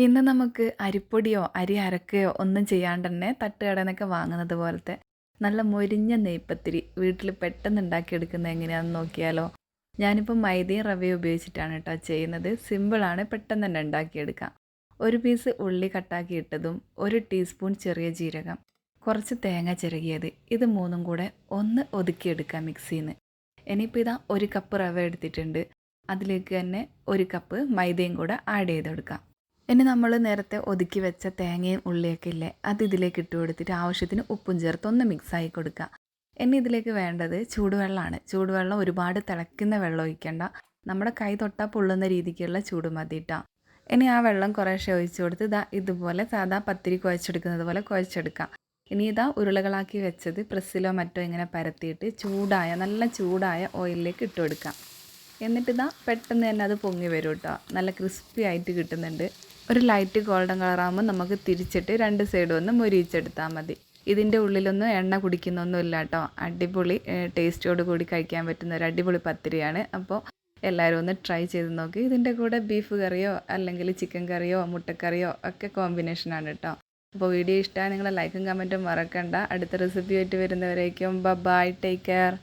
ഇന്ന് നമുക്ക് അരിപ്പൊടിയോ അരി അരക്കുകയോ ഒന്നും ചെയ്യാണ്ട് തന്നെ തട്ടുകടയിൽ നിന്നൊക്കെ വാങ്ങുന്നത് പോലത്തെ നല്ല മൊരിഞ്ഞ നെയ്പ്പത്തിരി വീട്ടിൽ പെട്ടെന്ന് ഉണ്ടാക്കിയെടുക്കുന്നത് എങ്ങനെയാണെന്ന് നോക്കിയാലോ. ഞാനിപ്പോൾ മൈദയും റവയും ഉപയോഗിച്ചിട്ടാണ് കേട്ടോ ചെയ്യുന്നത്. സിമ്പിളാണ്, പെട്ടെന്ന് തന്നെ ഉണ്ടാക്കിയെടുക്കാം. ഒരു പീസ് ഉള്ളി കട്ടാക്കി ഇട്ടതും 1 ടീസ്പൂൺ ചെറിയ ജീരകം, കുറച്ച് തേങ്ങ ചിരകിയത്, ഇത് മൂന്നും കൂടെ ഒന്ന് ഒതുക്കിയെടുക്കാം മിക്സിയിൽ നിന്ന്. ഇനിയിപ്പോൾ ഇതാ 1 കപ്പ് റവ എടുത്തിട്ടുണ്ട്. അതിലേക്ക് തന്നെ 1 കപ്പ് മൈദയും കൂടെ ആഡ് ചെയ്തെടുക്കാം. ഇനി നമ്മൾ നേരത്തെ ഒതുക്കി വെച്ച തേങ്ങയും ഉള്ളിയൊക്കെ ഇല്ലേ, അത് ഇതിലേക്ക് ഇട്ട് കൊടുത്തിട്ട് ആവശ്യത്തിന് ഉപ്പും ചേർത്ത് ഒന്ന് മിക്സായി കൊടുക്കുക. ഇനി ഇതിലേക്ക് വേണ്ടത് ചൂടുവെള്ളമാണ്. ചൂടുവെള്ളം ഒരുപാട് തിളയ്ക്കുന്ന വെള്ളം ഒഴിക്കേണ്ട, നമ്മുടെ കൈ തൊട്ടാൽ പൊള്ളുന്ന രീതിക്കുള്ള ചൂട് മതി കേട്ടോ. ഇനി ആ വെള്ളം കുറേശ്ശെ ഒഴിച്ച് കൊടുത്ത് ഇതുപോലെ സാധാ പത്തിരി കുഴച്ചെടുക്കുന്നത് പോലെ കുഴച്ചെടുക്കാം. ഇനി ഉരുളകളാക്കി വെച്ചത് പ്രസ്സിലോ മറ്റോ ഇങ്ങനെ പരത്തിയിട്ട് നല്ല ചൂടായ ഓയിലിലേക്ക് ഇട്ട് കൊടുക്കാം. എന്നിട്ട് പെട്ടെന്ന് തന്നെ അത് പൊങ്ങി വരും കേട്ടോ. നല്ല ക്രിസ്പി ആയിട്ട് കിട്ടുന്നുണ്ട്. ഒരു ലൈറ്റ് ഗോൾഡൻ കളറാകുമ്പോൾ നമുക്ക് തിരിച്ചിട്ട് 2 സൈഡും ഒന്ന് മൊരിയിച്ചെടുത്താൽ മതി. ഇതിൻ്റെ ഉള്ളിലൊന്നും എണ്ണ കുടിക്കുന്നൊന്നും ഇല്ല കേട്ടോ. അടിപൊളി ടേസ്റ്റോട് കൂടി കഴിക്കാൻ പറ്റുന്ന ഒരു അടിപൊളി പത്തിരിയാണ്. അപ്പോൾ എല്ലാവരും ഒന്ന് ട്രൈ ചെയ്ത് നോക്കി. ഇതിൻ്റെ കൂടെ ബീഫ് കറിയോ അല്ലെങ്കിൽ ചിക്കൻ കറിയോ മുട്ടക്കറിയോ ഒക്കെ കോമ്പിനേഷനാണ് കേട്ടോ. അപ്പോൾ വീഡിയോ ഇഷ്ടമായി നിങ്ങൾ ലൈക്കും കമൻറ്റും മറക്കണ്ട. അടുത്ത റെസിപ്പി ആയിട്ട് വരുന്നവരേക്കും ബൈ, ടേക്ക് കെയർ.